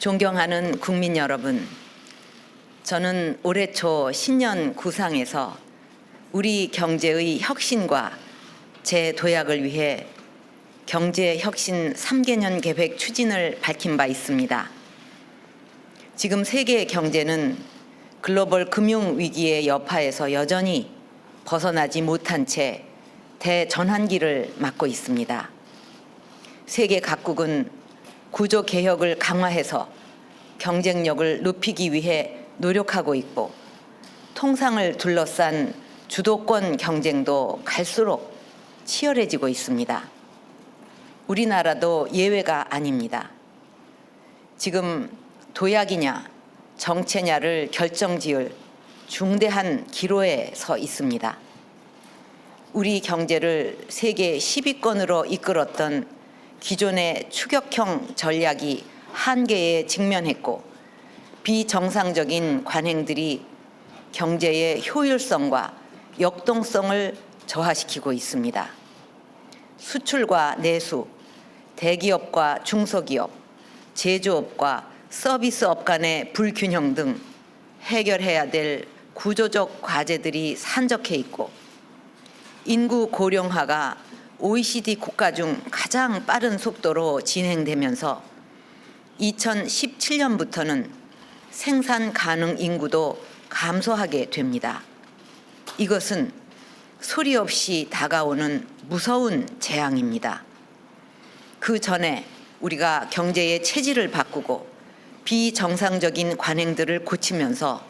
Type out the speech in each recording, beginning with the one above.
존경하는 국민 여러분, 저는 올해 초 신년 구상에서 우리 경제의 혁신과 재도약을 위해 경제혁신 3개년 계획 추진을 밝힌 바 있습니다. 지금 세계 경제는 글로벌 금융위기의 여파에서 여전히 벗어나지 못한 채 대전환기를 맞고 있습니다. 세계 각국은 구조 개혁을 강화해서 경쟁력을 높이기 위해 노력하고 있고, 통상을 둘러싼 주도권 경쟁도 갈수록 치열해지고 있습니다. 우리나라도 예외가 아닙니다. 지금 도약이냐 정체냐를 결정지을 중대한 기로에 서 있습니다. 우리 경제를 세계 10위권으로 이끌었던 기존의 추격형 전략이 한계에 직면했고, 비정상적인 관행들이 경제의 효율성과 역동성을 저하시키고 있습니다. 수출과 내수, 대기업과 중소기업, 제조업과 서비스업 간의 불균형 등 해결해야 될 구조적 과제들이 산적해 있고, 인구 고령화가 OECD 국가 중 가장 빠른 속도로 진행되면서 2017년부터는 생산 가능 인구도 감소하게 됩니다. 이것은 소리 없이 다가오는 무서운 재앙입니다. 그 전에 우리가 경제의 체질을 바꾸고 비정상적인 관행들을 고치면서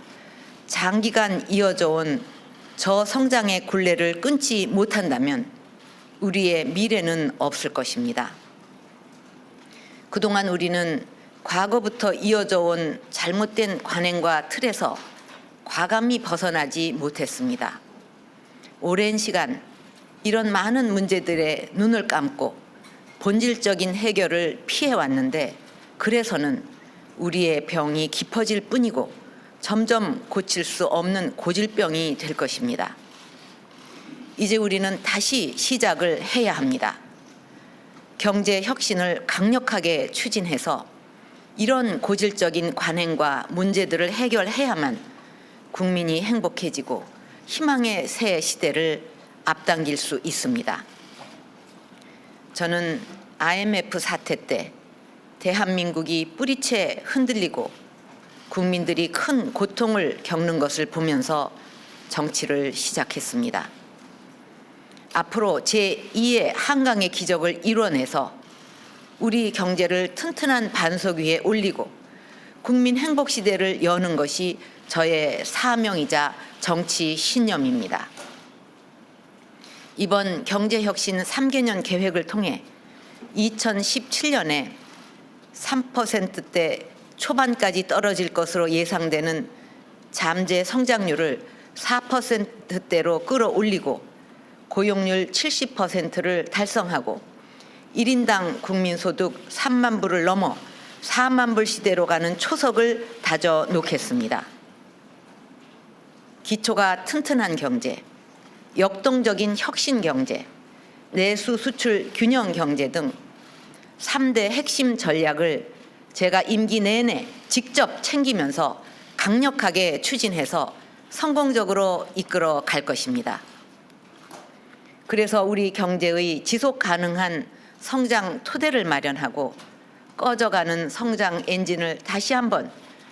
장기간 이어져 온 저성장의 굴레를 끊지 못한다면 우리의 미래는 없을 것입니다. 그동안 우리는 과거부터 이어져 온 잘못된 관행과 틀에서 과감히 벗어나지 못했습니다. 오랜 시간 이런 많은 문제들에 눈을 감고 본질적인 해결을 피해왔는데, 그래서는 우리의 병이 깊어질 뿐이고 점점 고칠 수 없는 고질병이 될 것입니다. 이제 우리는 다시 시작을 해야 합니다. 경제 혁신을 강력하게 추진해서 이런 고질적인 관행과 문제들을 해결해야만 국민이 행복해지고 희망의 새 시대를 앞당길 수 있습니다. 저는 IMF 사태 때 대한민국이 뿌리채 흔들리고 국민들이 큰 고통을 겪는 것을 보면서 정치를 시작했습니다. 앞으로 제2의 한강의 기적을 이뤄내서 우리 경제를 튼튼한 반석 위에 올리고 국민 행복 시대를 여는 것이 저의 사명이자 정치 신념입니다. 이번 경제혁신 3개년 계획을 통해 2017년에 3%대 초반까지 떨어질 것으로 예상되는 잠재 성장률을 4%대로 끌어올리고 고용률 70%를 달성하고 1인당 국민소득 3만 불을 넘어 4만 불 시대로 가는 초석을 다져 놓겠습니다. 기초가 튼튼한 경제, 역동적인 혁신 경제, 내수 수출 균형 경제 등 3대 핵심 전략을 제가 임기 내내 직접 챙기면서 강력하게 추진해서 성공적으로 이끌어 갈 것입니다. 그래서 우리 경제의 지속 가능한 성장 토대를 마련하고 꺼져가는 성장 엔진을 다시 한번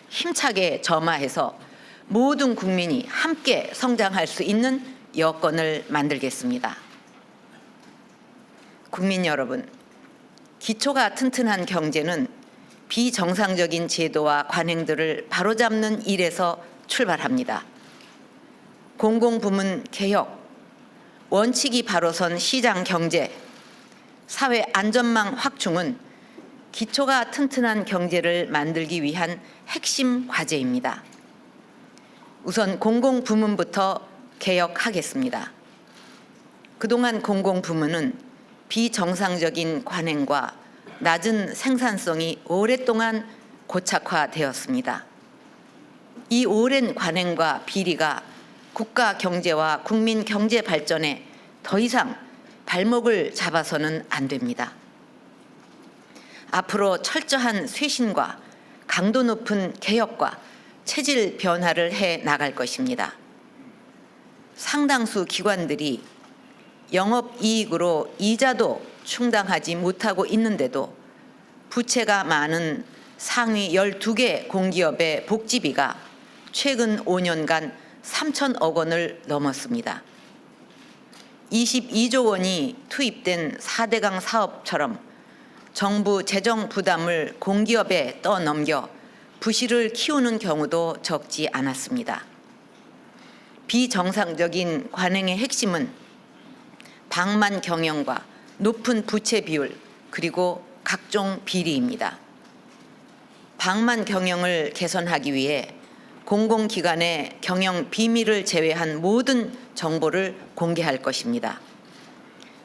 힘차게 점화해서 모든 국민이 함께 성장할 수 있는 여건을 만들겠습니다. 국민 여러분, 기초가 튼튼한 경제는 비정상적인 제도와 관행들을 바로잡는 일에서 출발합니다. 공공부문 개혁, 원칙이 바로 선 시장 경제, 사회 안전망 확충은 기초가 튼튼한 경제를 만들기 위한 핵심 과제입니다. 우선 공공부문부터 개혁하겠습니다. 그동안 공공부문은 비정상적인 관행과 낮은 생산성이 오랫동안 고착화되었습니다. 이 오랜 관행과 비리가 국가 경제와 국민 경제 발전에 더 이상 발목을 잡아서는 안 됩니다. 앞으로 철저한 쇄신과 강도 높은 개혁과 체질 변화를 해 나갈 것입니다. 상당수 기관들이 영업이익으로 이자도 충당하지 못하고 있는데도 부채가 많은 상위 12개 공기업의 복지비가 최근 5년간 3천억 원을 넘었습니다. 22조 원이 투입된 4대강 사업처럼 정부 재정 부담을 공기업에 떠넘겨 부실을 키우는 경우도 적지 않았습니다. 비정상적인 관행의 핵심은 방만 경영과 높은 부채 비율 그리고 각종 비리입니다. 방만 경영을 개선하기 위해 공공기관의 경영 비밀을 제외한 모든 정보를 공개할 것입니다.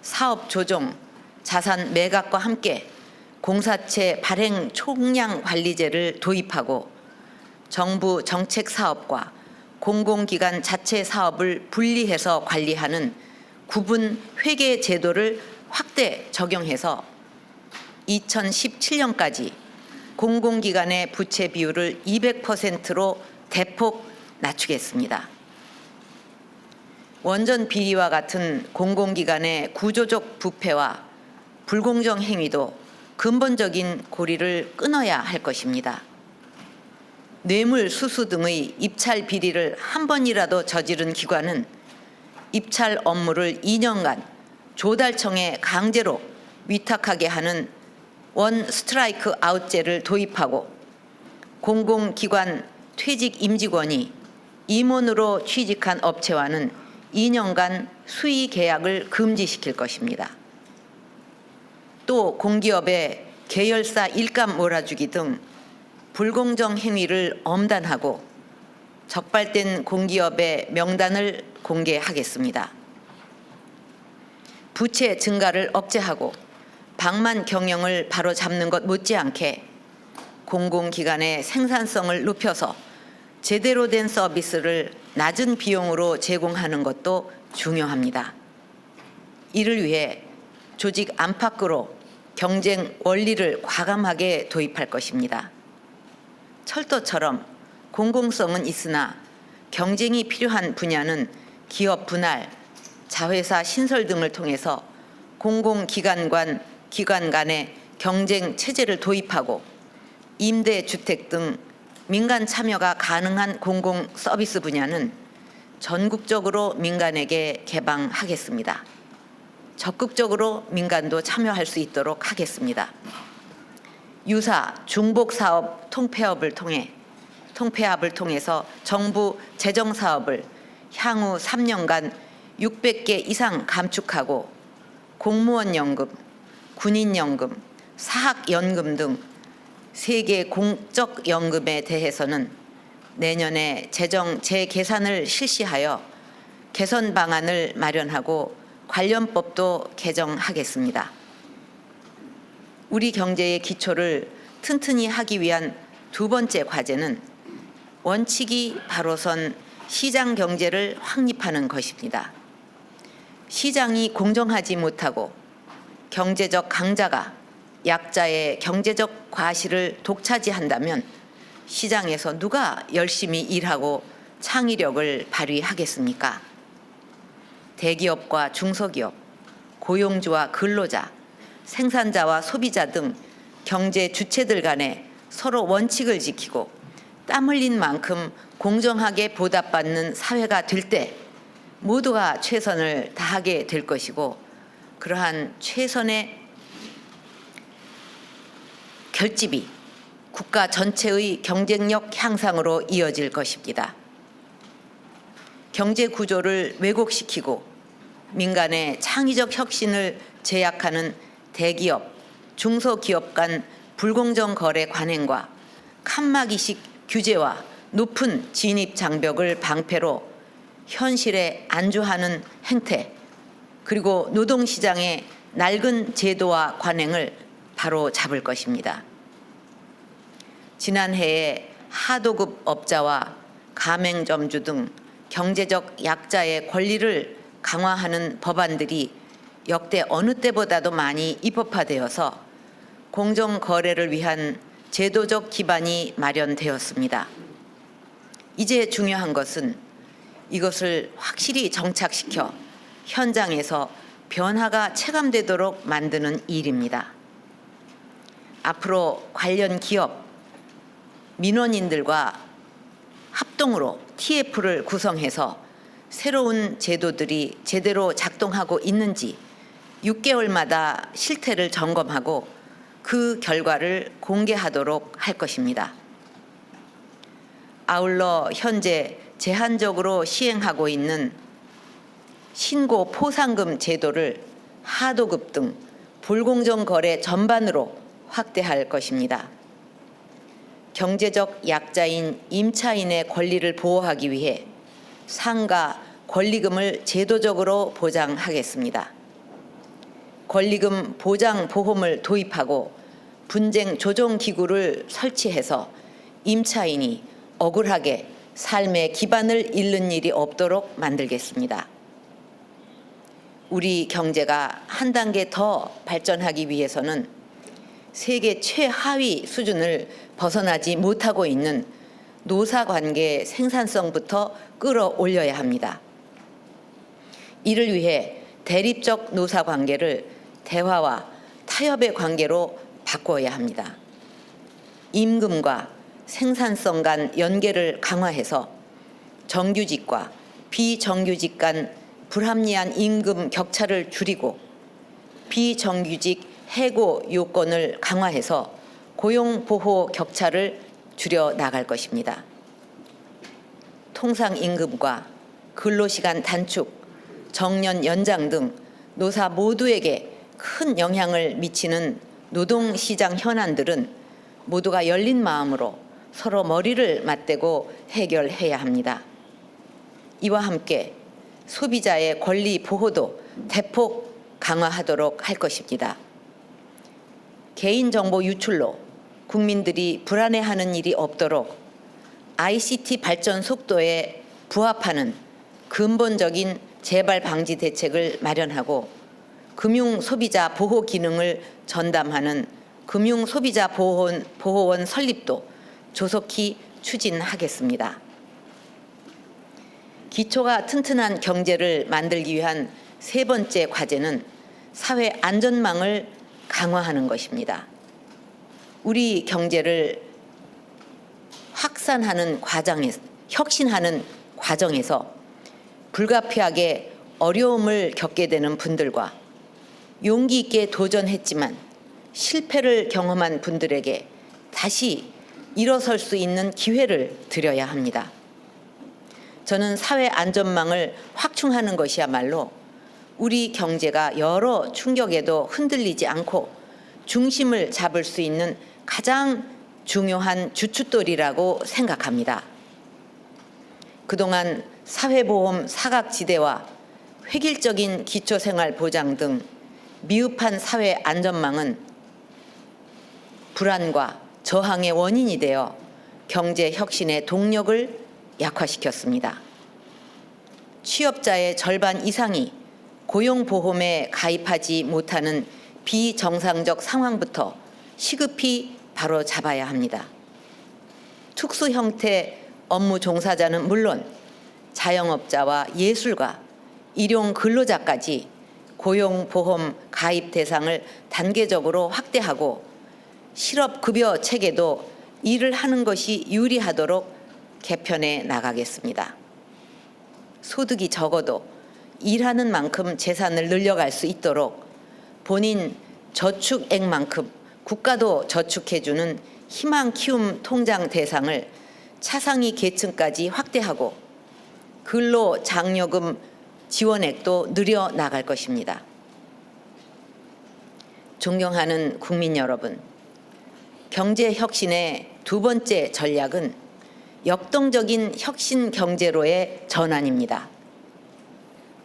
사업 조정, 자산 매각과 함께 공사채 발행 총량 관리제를 도입하고 정부 정책 사업과 공공기관 자체 사업을 분리해서 관리하는 구분 회계 제도를 확대 적용해서 2017년까지 공공기관의 부채 비율을 200%로 대폭 낮추겠습니다. 원전 비리와 같은 공공기관의 구조적 부패와 불공정 행위도 근본적인 고리를 끊어야 할 것입니다. 뇌물수수 등의 입찰 비리를 한 번이라도 저지른 기관은 입찰 업무를 2년간 조달청에 강제로 위탁하게 하는 원 스트라이크 아웃제를 도입하고 공공기관 퇴직 임직원이 임원으로 취직한 업체와는 2년간 수의 계약을 금지시킬 것입니다. 또 공기업의 계열사 일감 몰아주기 등 불공정 행위를 엄단하고 적발된 공기업의 명단을 공개하겠습니다. 부채 증가를 억제하고 방만 경영을 바로잡는 것 못지않게 공공기관의 생산성을 높여서 제대로 된 서비스를 낮은 비용으로 제공하는 것도 중요합니다. 이를 위해 조직 안팎으로 경쟁 원리를 과감하게 도입할 것입니다. 철도처럼 공공성은 있으나 경쟁이 필요한 분야는 기업 분할, 자회사 신설 등을 통해서 공공기관 간의 경쟁 체제를 도입하고 임대주택 등 민간 참여가 가능한 공공 서비스 분야는 전국적으로 민간에게 개방하겠습니다. 적극적으로 민간도 참여할 수 있도록 하겠습니다. 유사 중복사업 통폐합을 통해서 정부 재정사업을 향후 3년간 600개 이상 감축하고 공무원 연금, 군인 연금, 사학연금 등 3개 공적 연금에 대해서는 내년에 재정 재계산을 실시하여 개선 방안을 마련하고 관련법도 개정하겠습니다. 우리 경제의 기초를 튼튼히 하기 위한 두 번째 과제는 원칙이 바로 선 시장 경제를 확립하는 것입니다. 시장이 공정하지 못하고 경제적 강자가 약자의 경제적 과실을 독차지한다면 시장에서 누가 열심히 일하고 창의력을 발휘하겠습니까? 대기업과 중소기업, 고용주와 근로자, 생산자와 소비자 등 경제 주체들 간에 서로 원칙을 지키고 땀 흘린 만큼 공정하게 보답받는 사회가 될 때 모두가 최선을 다하게 될 것이고 그러한 최선의 결집이 국가 전체의 경쟁력 향상으로 이어질 것입니다. 경제 구조를 왜곡시키고 민간의 창의적 혁신을 제약하는 대기업, 중소기업 간 불공정 거래 관행과 칸막이식 규제와 높은 진입 장벽을 방패로 현실에 안주하는 행태 그리고 노동시장의 낡은 제도와 관행을 바로 잡을 것입니다. 지난해에 하도급 업자와 가맹점주 등 경제적 약자의 권리를 강화하는 법안들이 역대 어느 때보다도 많이 입법화되어서 공정거래를 위한 제도적 기반이 마련되었습니다. 이제 중요한 것은 이것을 확실히 정착시켜 현장에서 변화가 체감되도록 만드는 일입니다. 앞으로 관련 기업, 민원인들과 합동으로 TF를 구성해서 새로운 제도들이 제대로 작동하고 있는지 6개월마다 실태를 점검하고 그 결과를 공개하도록 할 것입니다. 아울러 현재 제한적으로 시행하고 있는 신고 포상금 제도를 하도급 등 불공정 거래 전반으로 확대할 것입니다. 경제적 약자인 임차인의 권리를 보호하기 위해 상가 권리금을 제도적으로 보장하겠습니다. 권리금 보장 보험을 도입하고 분쟁 조정 기구를 설치해서 임차인이 억울하게 삶의 기반을 잃는 일이 없도록 만들겠습니다. 우리 경제가 한 단계 더 발전하기 위해서는 세계 최하위 수준을 벗어나지 못하고 있는 노사관계 생산성부터 끌어올려야 합니다. 이를 위해 대립적 노사관계를 대화와 타협의 관계로 바꿔야 합니다. 임금과 생산성 간 연계를 강화해서 정규직과 비정규직 간 불합리한 임금 격차를 줄이고 비정규직 해고 요건을 강화해서 고용보호 격차를 줄여 나갈 것입니다. 통상임금과 근로시간 단축, 정년 연장 등 노사 모두에게 큰 영향을 미치는 노동시장 현안들은 모두가 열린 마음으로 서로 머리를 맞대고 해결해야 합니다. 이와 함께 소비자의 권리 보호도 대폭 강화하도록 할 것입니다. 개인정보 유출로 국민들이 불안해하는 일이 없도록 ICT 발전 속도에 부합하는 근본적인 재발 방지 대책을 마련하고 금융 소비자 보호 기능을 전담하는 금융 소비자 보호원 설립도 조속히 추진하겠습니다. 기초가 튼튼한 경제를 만들기 위한 세 번째 과제는 사회 안전망을 강화하는 것입니다. 우리 경제를 확산하는 혁신하는 과정에서 불가피하게 어려움을 겪게 되는 분들과 용기 있게 도전했지만 실패를 경험한 분들에게 다시 일어설 수 있는 기회를 드려야 합니다. 저는 사회 안전망을 확충하는 것이야말로 우리 경제가 여러 충격에도 흔들리지 않고 중심을 잡을 수 있는 가장 중요한 주춧돌이라고 생각합니다. 그동안 사회보험 사각지대와 획일적인 기초생활보장 등 미흡한 사회 안전망은 불안과 저항의 원인이 되어 경제 혁신의 동력을 약화시켰습니다. 취업자의 절반 이상이 고용보험에 가입하지 못하는 비정상적 상황부터 시급히 바로 잡아야 합니다. 특수 형태 업무 종사자는 물론 자영업자와 예술가, 일용 근로자까지 고용보험 가입 대상을 단계적으로 확대하고 실업급여 체계도 일을 하는 것이 유리하도록 개편해 나가겠습니다. 소득이 적어도 일하는 만큼 재산을 늘려갈 수 있도록 본인 저축액만큼 국가도 저축해주는 희망 키움 통장 대상을 차상위 계층까지 확대하고 근로장려금 지원액도 늘려 나갈 것입니다. 존경하는 국민 여러분, 경제혁신의 두 번째 전략은 역동적인 혁신 경제로의 전환입니다.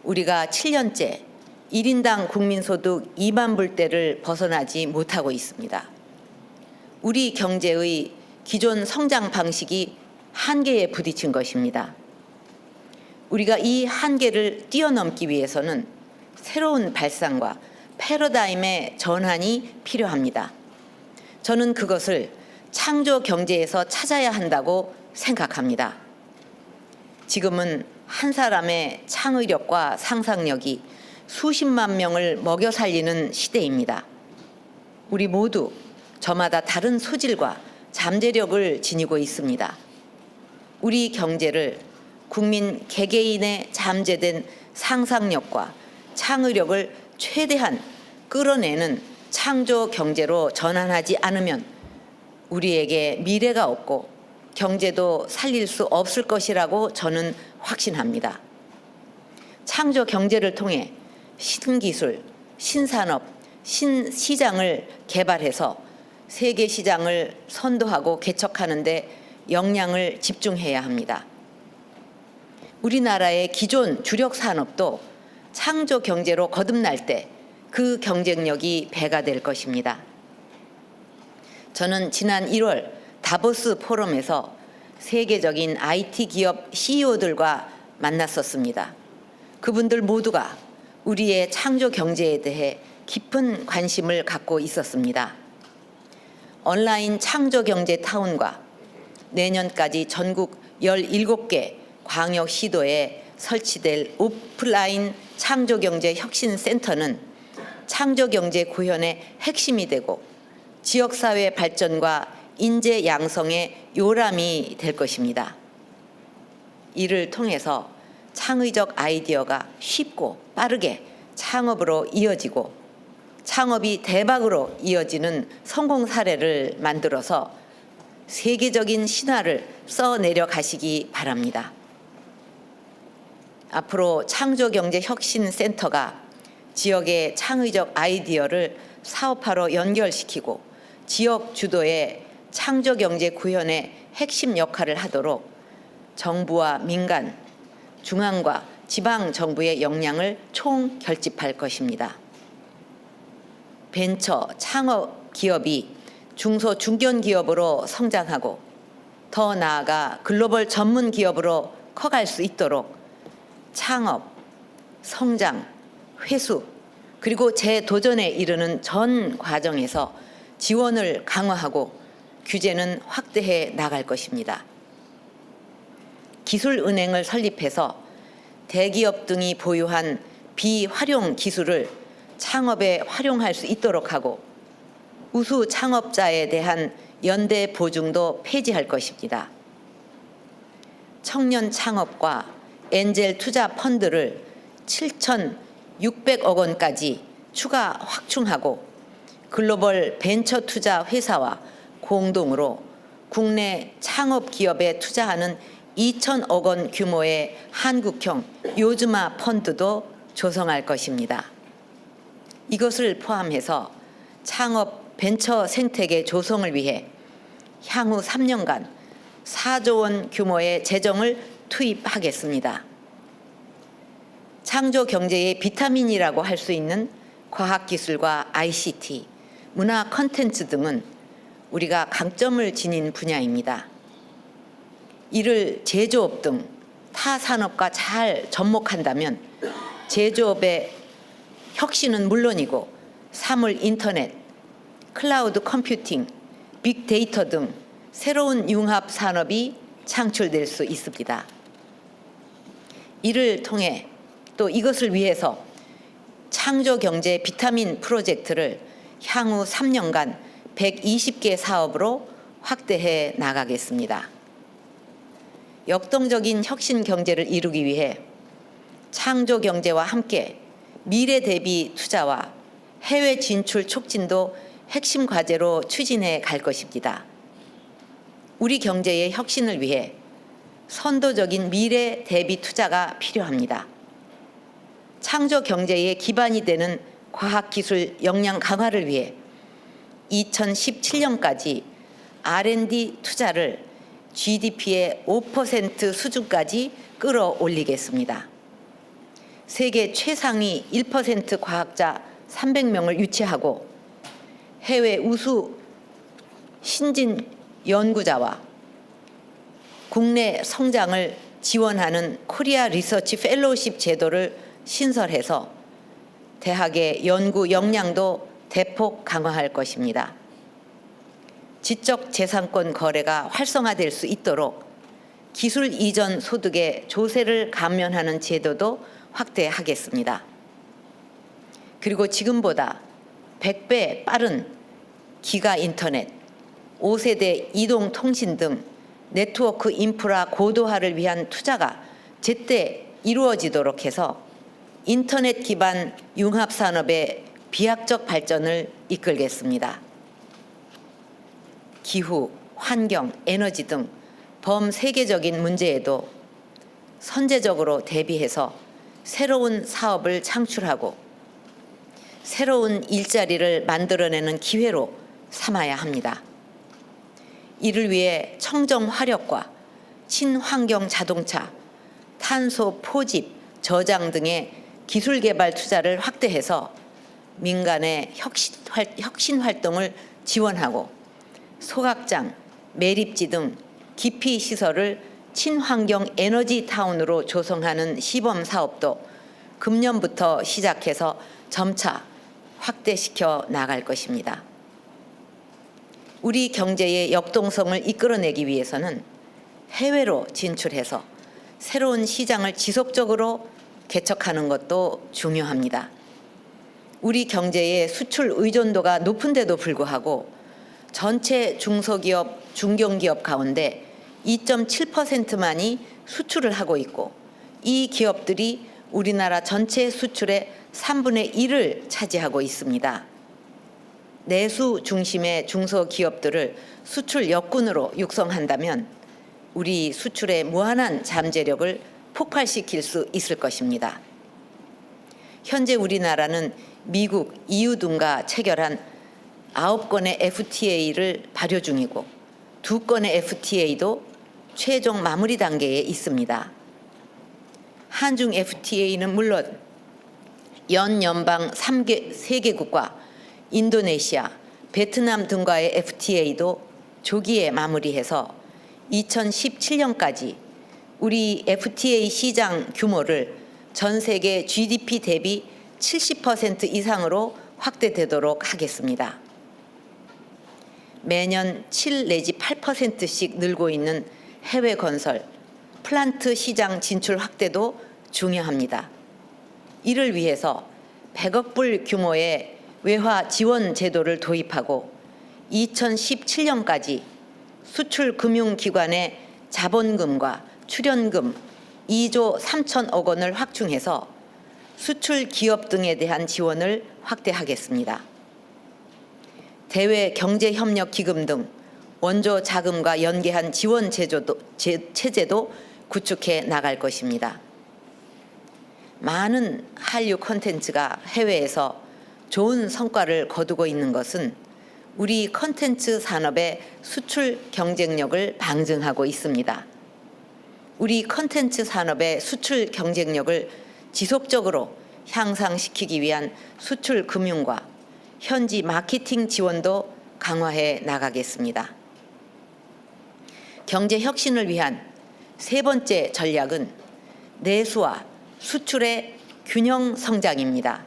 우리가 7년째 1인당 국민소득 2만 불대를 벗어나지 못하고 있습니다. 우리 경제의 기존 성장 방식이 한계에 부딪힌 것입니다. 우리가 이 한계를 뛰어넘기 위해서는 새로운 발상과 패러다임의 전환이 필요합니다. 저는 그것을 창조 경제에서 찾아야 한다고 생각합니다. 지금은 한 사람의 창의력과 상상력이 수십만 명을 먹여 살리는 시대입니다. 우리 모두 저마다 다른 소질과 잠재력을 지니고 있습니다. 우리 경제를 국민 개개인의 잠재된 상상력과 창의력을 최대한 끌어내는 창조 경제로 전환하지 않으면 우리에게 미래가 없고 경제도 살릴 수 없을 것이라고 저는 확신합니다. 창조 경제를 통해 신기술, 신산업, 신시장을 개발해서 세계 시장을 선도하고 개척하는 데 역량을 집중해야 합니다. 우리나라의 기존 주력 산업도 창조 경제로 거듭날 때 그 경쟁력이 배가 될 것입니다. 저는 지난 1월 다보스 포럼에서 세계적인 IT 기업 CEO들과 만났었습니다. 그분들 모두가 우리의 창조 경제에 대해 깊은 관심을 갖고 있었습니다. 온라인 창조 경제 타운과 내년까지 전국 17개 광역 시도에 설치될 오프라인 창조 경제 혁신 센터는 창조 경제 구현의 핵심이 되고 지역사회 발전과 인재 양성의 요람이 될 것입니다. 이를 통해서 창의적 아이디어가 쉽고 빠르게 창업으로 이어지고 창업이 대박으로 이어지는 성공 사례를 만들어서 세계적인 신화를 써내려 가시기 바랍니다. 앞으로 창조경제혁신센터가 지역의 창의적 아이디어를 사업화로 연결시키고 지역 주도의 창조경제 구현의 핵심 역할을 하도록 정부와 민간, 중앙과 지방 정부의 역량을 총결집할 것입니다. 벤처 창업 기업이 중소 중견 기업으로 성장하고 더 나아가 글로벌 전문 기업으로 커갈 수 있도록 창업, 성장, 회수 그리고 재도전에 이르는 전 과정에서 지원을 강화하고 규제는 확대해 나갈 것입니다. 기술은행을 설립해서 대기업 등이 보유한 비활용 기술을 창업에 활용할 수 있도록 하고 우수 창업자에 대한 연대 보증도 폐지할 것입니다. 청년 창업과 엔젤 투자 펀드를 7,600억 원까지 추가 확충하고 글로벌 벤처 투자 회사와 공동으로 국내 창업 기업에 투자하는 2,000억 원 규모의 한국형 요즈마 펀드도 조성할 것입니다. 이것을 포함해서 창업 벤처 생태계 조성을 위해 향후 3년간 4조 원 규모의 재정을 투입하겠습니다. 창조 경제의 비타민이라고 할 수 있는 과학기술과 ICT, 문화 콘텐츠 등은 우리가 강점을 지닌 분야입니다. 이를 제조업 등 타 산업과 잘 접목한다면 제조업의 혁신은 물론이고 사물 인터넷, 클라우드 컴퓨팅, 빅데이터 등 새로운 융합 산업이 창출될 수 있습니다. 이를 통해 또 이것을 위해서 창조경제 비타민 프로젝트를 향후 3년간 120개 사업으로 확대해 나가겠습니다. 역동적인 혁신 경제를 이루기 위해 창조경제와 함께 미래 대비 투자와 해외 진출 촉진도 핵심 과제로 추진해 갈 것입니다. 우리 경제의 혁신을 위해 선도적인 미래 대비 투자가 필요합니다. 창조 경제의 기반이 되는 과학기술 역량 강화를 위해 2017년까지 R&D 투자를 GDP의 5% 수준까지 끌어올리겠습니다. 세계 최상위 1% 과학자 300명을 유치하고 해외 우수 신진 연구자와 국내 성장을 지원하는 코리아 리서치 펠로우십 제도를 신설해서 대학의 연구 역량도 대폭 강화할 것입니다. 지적재산권 거래가 활성화될 수 있도록 기술 이전 소득의 조세를 감면하는 제도도 확대하겠습니다. 그리고 지금보다 100배 빠른 기가 인터넷, 5세대 이동통신 등 네트워크 인프라 고도화를 위한 투자가 제때 이루어지도록 해서 인터넷 기반 융합산업의 비약적 발전을 이끌겠습니다. 기후, 환경, 에너지 등 범세계적인 문제에도 선제적으로 대비해서 새로운 사업을 창출하고 새로운 일자리를 만들어내는 기회로 삼아야 합니다. 이를 위해 청정 화력과 친환경 자동차, 탄소 포집, 저장 등의 기술 개발 투자를 확대해서 민간의 혁신 활동을 지원하고 소각장, 매립지 등 기피 시설을 친환경 에너지 타운으로 조성하는 시범 사업도 금년부터 시작해서 점차 확대시켜 나갈 것입니다. 우리 경제의 역동성을 이끌어내기 위해서는 해외로 진출해서 새로운 시장을 지속적으로 개척하는 것도 중요합니다. 우리 경제의 수출 의존도가 높은데도 불구하고 전체 중소기업, 중견기업 가운데 2.7%만이 수출을 하고 있고 이 기업들이 우리나라 전체 수출의 3분의 1을 차지하고 있습니다. 내수 중심의 중소기업들을 수출 역군으로 육성한다면 우리 수출의 무한한 잠재력을 폭발시킬 수 있을 것입니다. 현재 우리나라는 미국, EU 등과 체결한 9건의 FTA를 발효 중이고 2건의 FTA도 최종 마무리 단계에 있습니다. 한중 FTA는 물론 연방 3개국과 인도네시아, 베트남 등과의 FTA도 조기에 마무리해서 2017년까지 우리 FTA 시장 규모를 전 세계 GDP 대비 70% 이상으로 확대되도록 하겠습니다. 매년 7 내지 8%씩 늘고 있는 해외 건설, 플란트 시장 진출 확대도 중요합니다. 이를 위해서 100억 불 규모의 외화 지원 제도를 도입하고 2017년까지 수출금융기관의 자본금과 출연금 2조 3천억 원을 확충해서 수출 기업 등에 대한 지원을 확대하겠습니다. 대외 경제협력기금 등 원조 자금과 연계한 지원 체제도 구축해 나갈 것입니다. 많은 한류 콘텐츠가 해외에서 좋은 성과를 거두고 있는 것은 우리 콘텐츠 산업의 수출 경쟁력을 방증하고 있습니다. 우리 콘텐츠 산업의 수출 경쟁력을 지속적으로 향상시키기 위한 수출 금융과 현지 마케팅 지원도 강화해 나가겠습니다. 경제 혁신을 위한 세 번째 전략은 내수와 수출의 균형 성장입니다.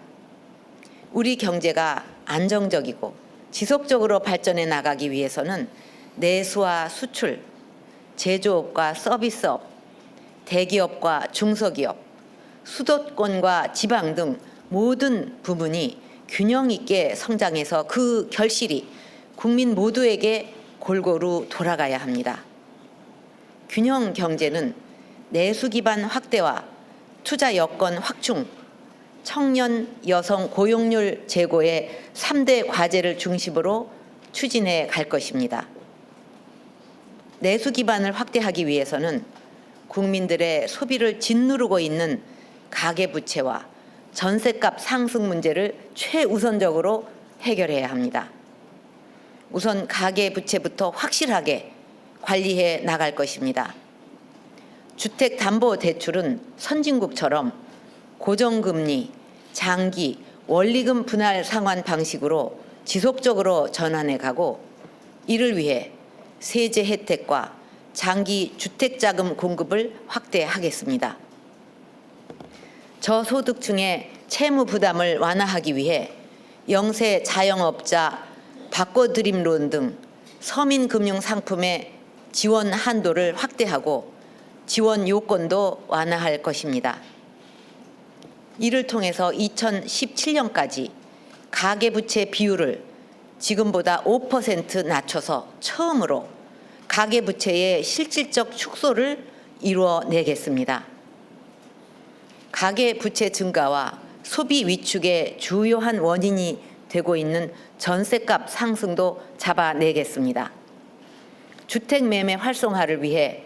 우리 경제가 안정적이고 지속적으로 발전해 나가기 위해서는 내수와 수출, 제조업과 서비스업, 대기업과 중소기업, 수도권과 지방 등 모든 부문이 균형 있게 성장해서 그 결실이 국민 모두에게 골고루 돌아가야 합니다. 균형 경제는 내수 기반 확대와 투자 여건 확충, 청년 여성 고용률 제고의 3대 과제를 중심으로 추진해 갈 것입니다. 내수 기반을 확대하기 위해서는 국민들의 소비를 짓누르고 있는 가계부채와 전셋값 상승 문제를 최우선적으로 해결해야 합니다. 우선 가계부채부터 확실하게 관리해 나갈 것입니다. 주택담보대출은 선진국처럼 고정금리, 장기, 원리금 분할 상환 방식으로 지속적으로 전환해 가고 이를 위해 세제 혜택과 장기 주택자금 공급을 확대하겠습니다. 저소득층의 채무 부담을 완화하기 위해 영세 자영업자 바꿔드림론 등 서민금융상품의 지원 한도를 확대하고 지원 요건도 완화할 것입니다. 이를 통해서 2017년까지 가계부채 비율을 지금보다 5% 낮춰서 처음으로 가계부채의 실질적 축소를 이루어내겠습니다. 가계부채 증가와 소비 위축의 주요한 원인이 되고 있는 전셋값 상승도 잡아내겠습니다. 주택 매매 활성화를 위해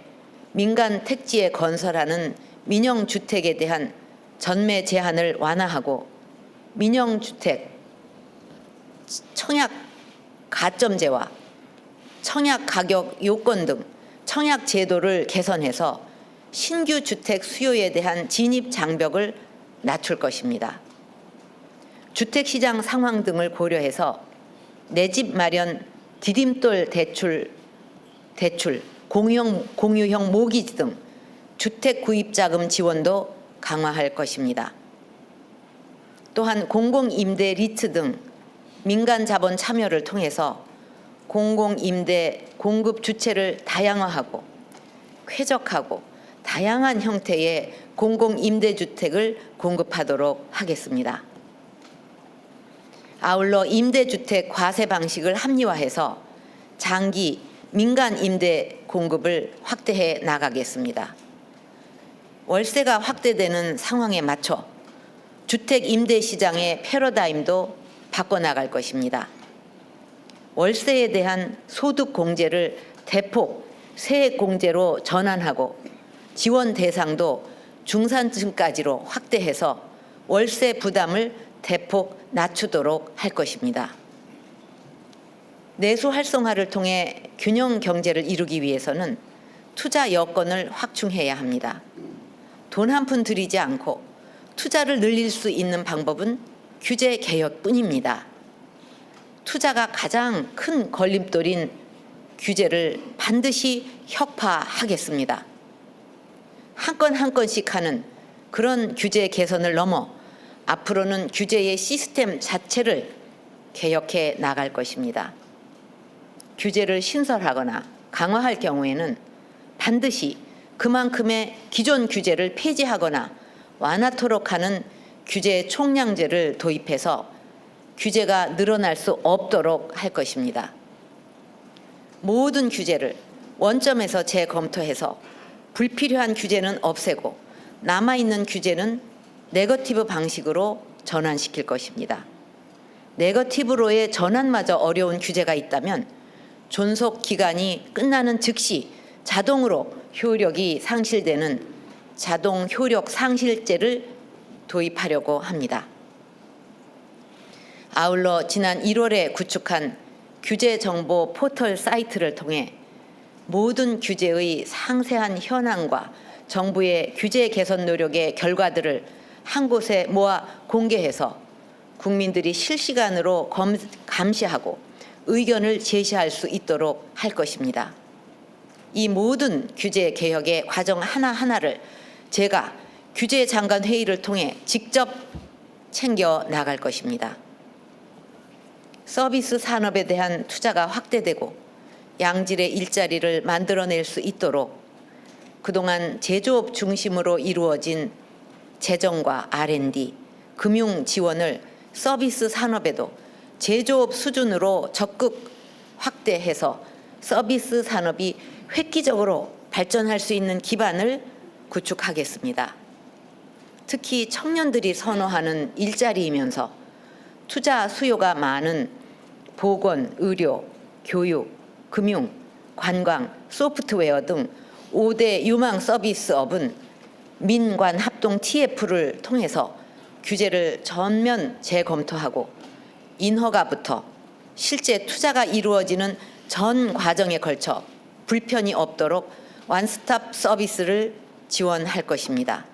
민간 택지에 건설하는 민영주택에 대한 전매 제한을 완화하고 민영주택 청약 가점제와 청약 가격 요건 등 청약 제도를 개선해서 신규 주택 수요에 대한 진입 장벽을 낮출 것입니다. 주택시장 상황 등을 고려해서 내 집 마련 디딤돌 대출, 공유형 모기지 등 주택 구입 자금 지원도 강화할 것입니다. 또한 공공임대 리트 등 민간 자본 참여를 통해서 공공임대 공급 주체를 다양화하고 쾌적하고 다양한 형태의 공공임대주택을 공급하도록 하겠습니다. 아울러 임대주택 과세 방식을 합리화해서 장기 민간 임대 공급을 확대해 나가겠습니다. 월세가 확대되는 상황에 맞춰 주택 임대 시장의 패러다임도 바꿔나갈 것입니다. 월세에 대한 소득 공제를 대폭 세액 공제로 전환하고 지원 대상도 중산층까지로 확대해서 월세 부담을 대폭 낮추도록 할 것입니다. 내수 활성화를 통해 균형 경제를 이루기 위해서는 투자 여건을 확충해야 합니다. 돈 한 푼 들이지 않고 투자를 늘릴 수 있는 방법은 규제 개혁뿐입니다. 투자가 가장 큰 걸림돌인 규제를 반드시 혁파하겠습니다. 한 건 한 건씩 하는 그런 규제 개선을 넘어 앞으로는 규제의 시스템 자체를 개혁해 나갈 것입니다. 규제를 신설하거나 강화할 경우에는 반드시 그만큼의 기존 규제를 폐지하거나 완화토록 하는 규제 총량제를 도입해서 규제가 늘어날 수 없도록 할 것입니다. 모든 규제를 원점에서 재검토해서 불필요한 규제는 없애고 남아있는 규제는 네거티브 방식으로 전환시킬 것입니다. 네거티브로의 전환마저 어려운 규제가 있다면 존속 기간이 끝나는 즉시 자동으로 효력이 상실되는 자동 효력 상실제를 도입하려고 합니다. 아울러 지난 1월에 구축한 규제 정보 포털 사이트를 통해 모든 규제의 상세한 현황과 정부의 규제 개선 노력의 결과들을 한 곳에 모아 공개해서 국민들이 실시간으로 감시하고 의견을 제시할 수 있도록 할 것입니다. 이 모든 규제 개혁의 과정 하나하나를 제가 규제 장관 회의를 통해 직접 챙겨 나갈 것입니다. 서비스 산업에 대한 투자가 확대되고 양질의 일자리를 만들어낼 수 있도록 그동안 제조업 중심으로 이루어진 재정과 R&D, 금융 지원을 서비스 산업에도 제조업 수준으로 적극 확대해서 서비스 산업이 획기적으로 발전할 수 있는 기반을 구축하겠습니다. 특히 청년들이 선호하는 일자리이면서 투자 수요가 많은 보건, 의료, 교육, 금융, 관광, 소프트웨어 등 5대 유망 서비스업은 민관 합동 TF를 통해서 규제를 전면 재검토하고 인허가부터 실제 투자가 이루어지는 전 과정에 걸쳐 불편이 없도록 원스톱 서비스를 지원할 것입니다.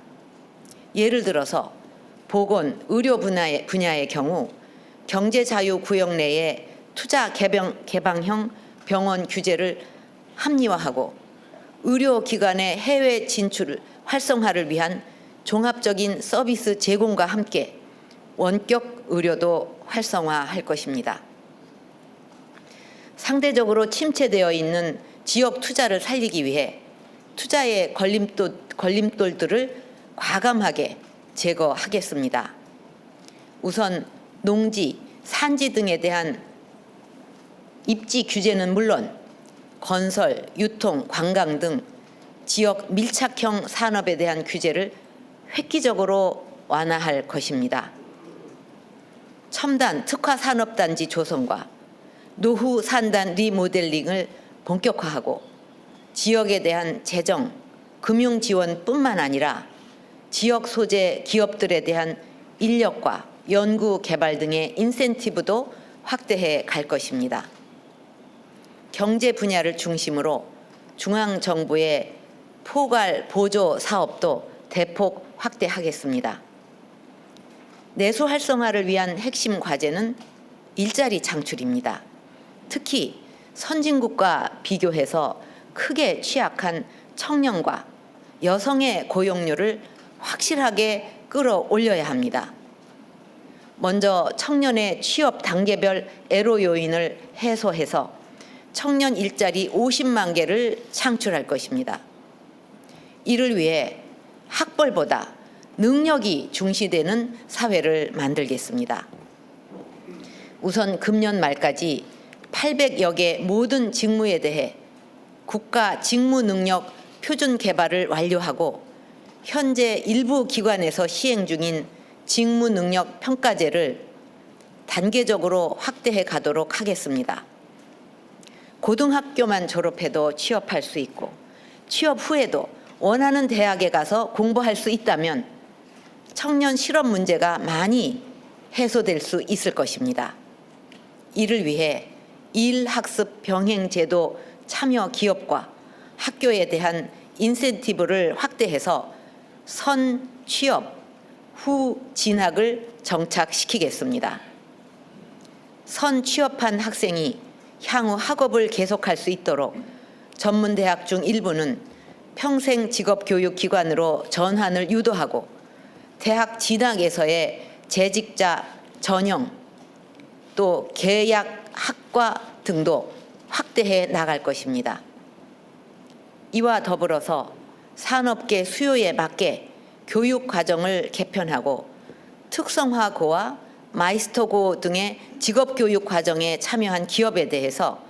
예를 들어서 보건, 의료 분야의 경우 경제자유구역 내에 투자 개방형 병원 규제를 합리화하고 의료기관의 해외 진출 활성화를 위한 종합적인 서비스 제공과 함께 원격 의료도 활성화할 것입니다. 상대적으로 침체되어 있는 지역 투자를 살리기 위해 투자의 걸림돌들을 과감하게 제거하겠습니다. 우선 농지, 산지 등에 대한 입지 규제는 물론 건설, 유통, 관광 등 지역 밀착형 산업에 대한 규제를 획기적으로 완화할 것입니다. 첨단 특화 산업단지 조성과 노후 산단 리모델링을 본격화하고 지역에 대한 재정, 금융 지원뿐만 아니라 지역 소재 기업들에 대한 인력과 연구 개발 등의 인센티브도 확대해 갈 것입니다. 경제 분야를 중심으로 중앙정부의 포괄 보조 사업도 대폭 확대하겠습니다. 내수 활성화를 위한 핵심 과제는 일자리 창출입니다. 특히 선진국과 비교해서 크게 취약한 청년과 여성의 고용률을 확실하게 끌어올려야 합니다. 먼저 청년의 취업 단계별 애로 요인을 해소해서 청년 일자리 50만 개를 창출할 것입니다. 이를 위해 학벌보다 능력이 중시되는 사회를 만들겠습니다. 우선 금년 말까지 800여 개 모든 직무에 대해 국가 직무 능력 표준 개발을 완료하고 현재 일부 기관에서 시행 중인 직무 능력 평가제를 단계적으로 확대해 가도록 하겠습니다. 고등학교만 졸업해도 취업할 수 있고 취업 후에도 원하는 대학에 가서 공부할 수 있다면 청년 실업 문제가 많이 해소될 수 있을 것입니다. 이를 위해 일학습 병행 제도 참여 기업과 학교에 대한 인센티브를 확대해서 선 취업, 후 진학을 정착시키겠습니다. 선 취업한 학생이 향후 학업을 계속할 수 있도록 전문대학 중 일부는 평생 직업교육기관으로 전환을 유도하고 대학 진학에서의 재직자 전형 또 계약 학과 등도 확대해 나갈 것입니다. 이와 더불어서 산업계 수요에 맞게 교육 과정을 개편하고 특성화고와 마이스터고 등의 직업교육 과정에 참여한 기업에 대해서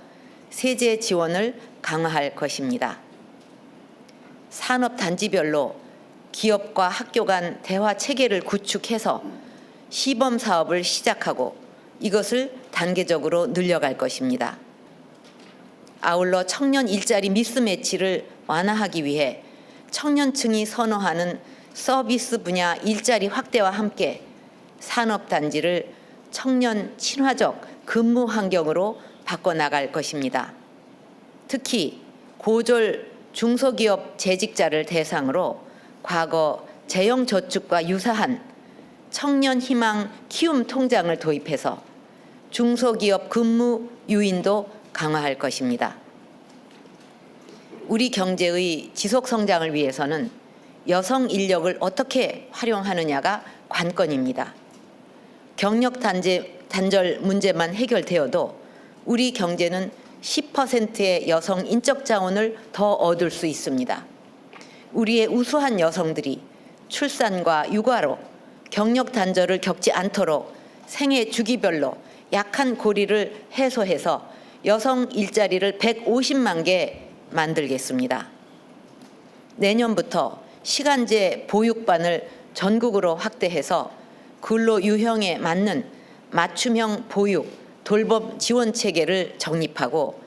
세제 지원을 강화할 것입니다. 산업단지별로 기업과 학교 간 대화 체계를 구축해서 시범 사업을 시작하고 이것을 단계적으로 늘려갈 것입니다. 아울러 청년 일자리 미스매치를 완화하기 위해 청년층이 선호하는 서비스 분야 일자리 확대와 함께 산업단지를 청년 친화적 근무 환경으로 바꿔나갈 것입니다. 특히 고졸 중소기업 재직자를 대상으로 과거 재형저축과 유사한 청년희망 키움 통장을 도입해서 중소기업 근무 유인도 강화할 것입니다. 우리 경제의 지속 성장을 위해서는 여성 인력을 어떻게 활용하느냐가 관건입니다. 경력 단절 문제만 해결되어도 우리 경제는 10%의 여성 인적 자원을 더 얻을 수 있습니다. 우리의 우수한 여성들이 출산과 육아로 경력 단절을 겪지 않도록 생애 주기별로 약한 고리를 해소해서 여성 일자리를 150만 개 만들겠습니다. 내년부터 시간제 보육반을 전국으로 확대해서 근로 유형에 맞는 맞춤형 보육, 돌봄 지원 체계를 정립하고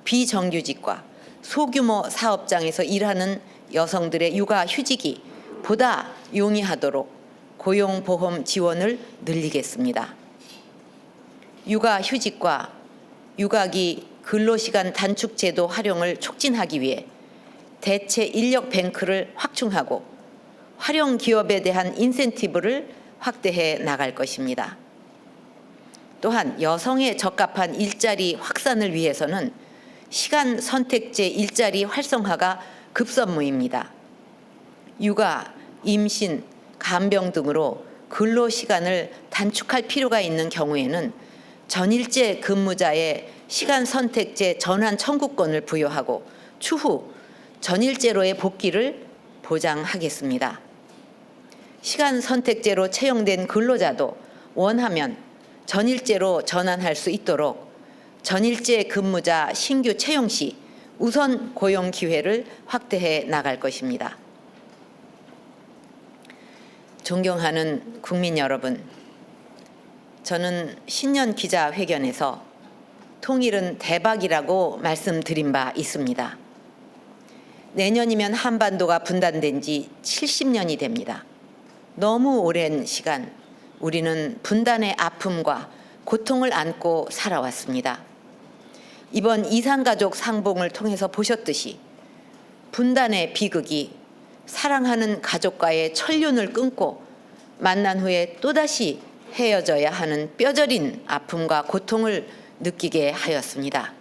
비정규직과 소규모 사업장에서 일하는 여성들의 육아 휴직이 보다 용이하도록 고용보험 지원을 늘리겠습니다. 육아 휴직과 육아기 근로시간 단축 제도 활용을 촉진하기 위해 대체 인력 뱅크를 확충하고 활용 기업에 대한 인센티브를 확대해 나갈 것입니다. 또한 여성에 적합한 일자리 확산을 위해서는 시간 선택제 일자리 활성화가 급선무입니다. 육아, 임신, 간병 등으로 근로시간을 단축할 필요가 있는 경우에는 전일제 근무자의 시간 선택제 전환 청구권을 부여하고 추후 전일제로의 복귀를 보장하겠습니다. 시간 선택제로 채용된 근로자도 원하면 전일제로 전환할 수 있도록 전일제 근무자 신규 채용 시 우선 고용 기회를 확대해 나갈 것입니다. 존경하는 국민 여러분, 저는 신년 기자회견에서 통일은 대박이라고 말씀드린 바 있습니다. 내년이면 한반도가 분단된 지 70년이 됩니다. 너무 오랜 시간 우리는 분단의 아픔과 고통을 안고 살아왔습니다. 이번 이산가족 상봉을 통해서 보셨듯이 분단의 비극이 사랑하는 가족과의 천륜을 끊고 만난 후에 또다시 헤어져야 하는 뼈저린 아픔과 고통을 느끼게 하였습니다.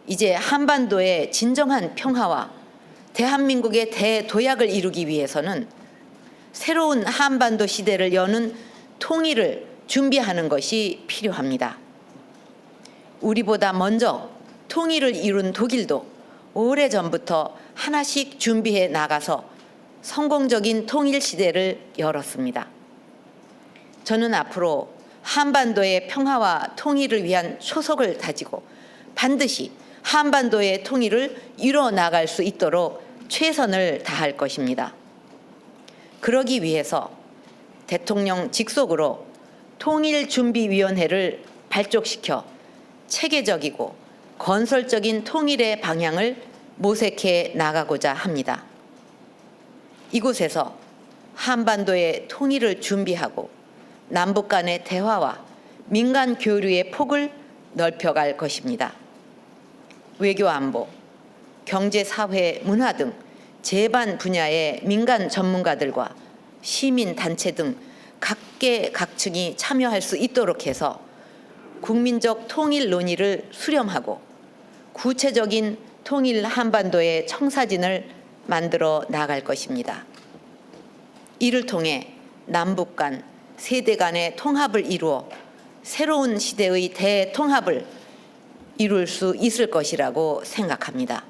이제 한반도의 진정한 평화와 대한민국의 대도약을 이루기 위해서는 새로운 한반도 시대를 여는 통일을 준비하는 것이 필요합니다. 우리보다 먼저 통일을 이룬 독일도 오래전부터 하나씩 준비해 나가서 성공적인 통일 시대를 열었습니다. 저는 앞으로 한반도의 평화와 통일을 위한 초석을 다지고 반드시 한반도의 통일을 이뤄 나갈 수 있도록 최선을 다할 것입니다. 그러기 위해서 대통령 직속으로 통일준비위원회를 발족시켜 체계적이고 건설적인 통일의 방향을 모색해 나가고자 합니다. 이곳에서 한반도의 통일을 준비하고 남북 간의 대화와 민간 교류의 폭을 넓혀갈 것입니다. 외교 안보, 경제, 사회, 문화 등 제반 분야의 민간 전문가들과 시민 단체 등 각계각층이 참여할 수 있도록 해서 국민적 통일 논의를 수렴하고 구체적인 통일 한반도의 청사진을 만들어 나갈 것입니다. 이를 통해 남북 간, 세대 간의 통합을 이루어 새로운 시대의 대통합을 이룰 수 있을 것이라고 생각합니다.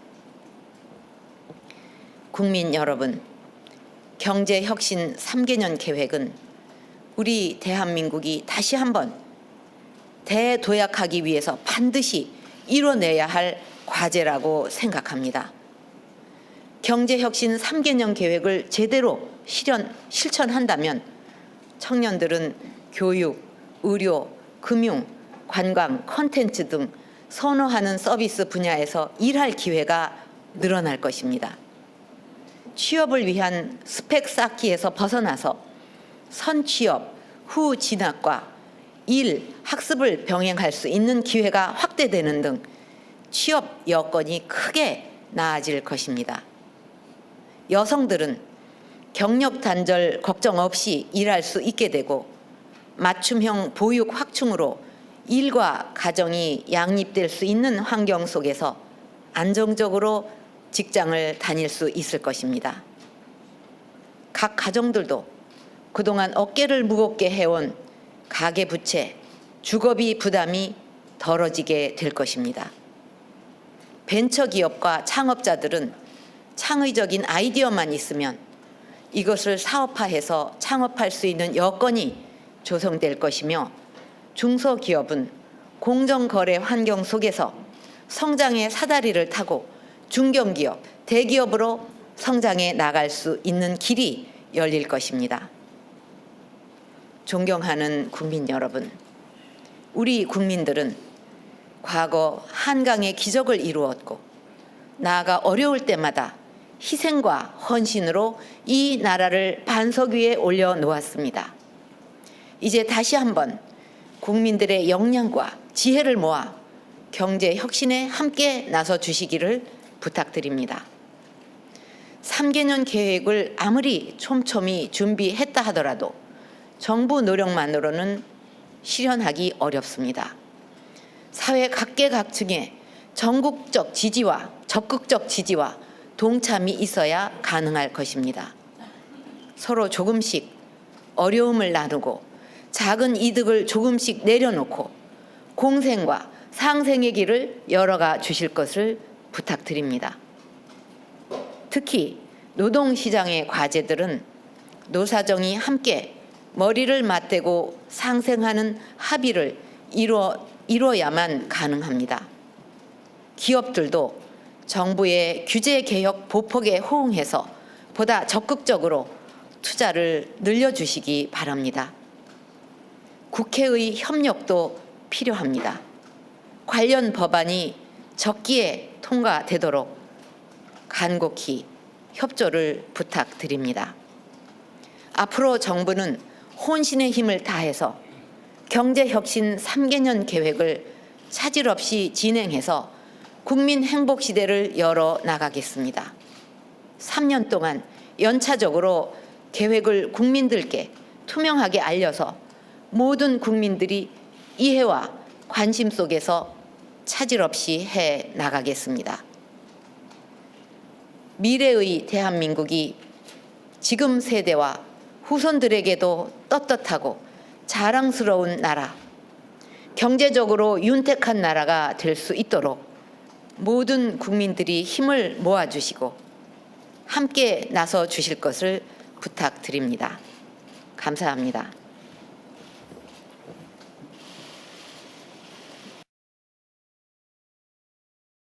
국민 여러분, 경제혁신 3개년 계획은 우리 대한민국이 다시 한번 대도약하기 위해서 반드시 이뤄내야 할 과제라고 생각합니다. 경제혁신 3개년 계획을 제대로 실천한다면 청년들은 교육, 의료, 금융, 관광, 콘텐츠 등 선호하는 서비스 분야에서 일할 기회가 늘어날 것입니다. 취업을 위한 스펙 쌓기에서 벗어나서 선취업, 후진학과 일, 학습을 병행할 수 있는 기회가 확대되는 등 취업 여건이 크게 나아질 것입니다. 여성들은 경력 단절 걱정 없이 일할 수 있게 되고 맞춤형 보육 확충으로 일과 가정이 양립될 수 있는 환경 속에서 안정적으로 직장을 다닐 수 있을 것입니다. 각 가정들도 그동안 어깨를 무겁게 해온 가계부채, 주거비 부담이 덜어지게 될 것입니다. 벤처기업과 창업자들은 창의적인 아이디어만 있으면 이것을 사업화해서 창업할 수 있는 여건이 조성될 것이며 중소기업은 공정거래 환경 속에서 성장의 사다리를 타고 중견기업, 대기업으로 성장해 나갈 수 있는 길이 열릴 것입니다. 존경하는 국민 여러분, 우리 국민들은 과거 한강의 기적을 이루었고 나아가 어려울 때마다 희생과 헌신으로 이 나라를 반석 위에 올려놓았습니다. 이제 다시 한번 국민들의 역량과 지혜를 모아 경제 혁신에 함께 나서 주시기를 부탁드립니다. 3개년 계획을 아무리 촘촘히 준비했다 하더라도 정부 노력만으로는 실현하기 어렵습니다. 사회 각계각층의 전국적 지지와 적극적 지지와 동참이 있어야 가능할 것입니다. 서로 조금씩 어려움을 나누고 작은 이득을 조금씩 내려놓고 공생과 상생의 길을 열어가 주실 것을 부탁드립니다. 특히 노동시장의 과제들은 노사정이 함께 머리를 맞대고 상생하는 합의를 이뤄야만 가능합니다. 기업들도 정부의 규제 개혁 보폭에 호응해서 보다 적극적으로 투자를 늘려주시기 바랍니다. 국회의 협력도 필요합니다. 관련 법안이 적기에 통과되도록 간곡히 협조를 부탁드립니다. 앞으로 정부는 혼신의 힘을 다해서 경제혁신 3개년 계획을 차질 없이 진행해서 국민 행복 시대를 열어 나가겠습니다. 3년 동안 연차적으로 계획을 국민들께 투명하게 알려서 모든 국민들이 이해와 관심 속에서 차질 없이 해 나가겠습니다. 미래의 대한민국이 지금 세대와 후손들에게도 떳떳하고 자랑스러운 나라, 경제적으로 윤택한 나라가 될 수 있도록 모든 국민들이 힘을 모아주시고 함께 나서 주실 것을 부탁드립니다. 감사합니다.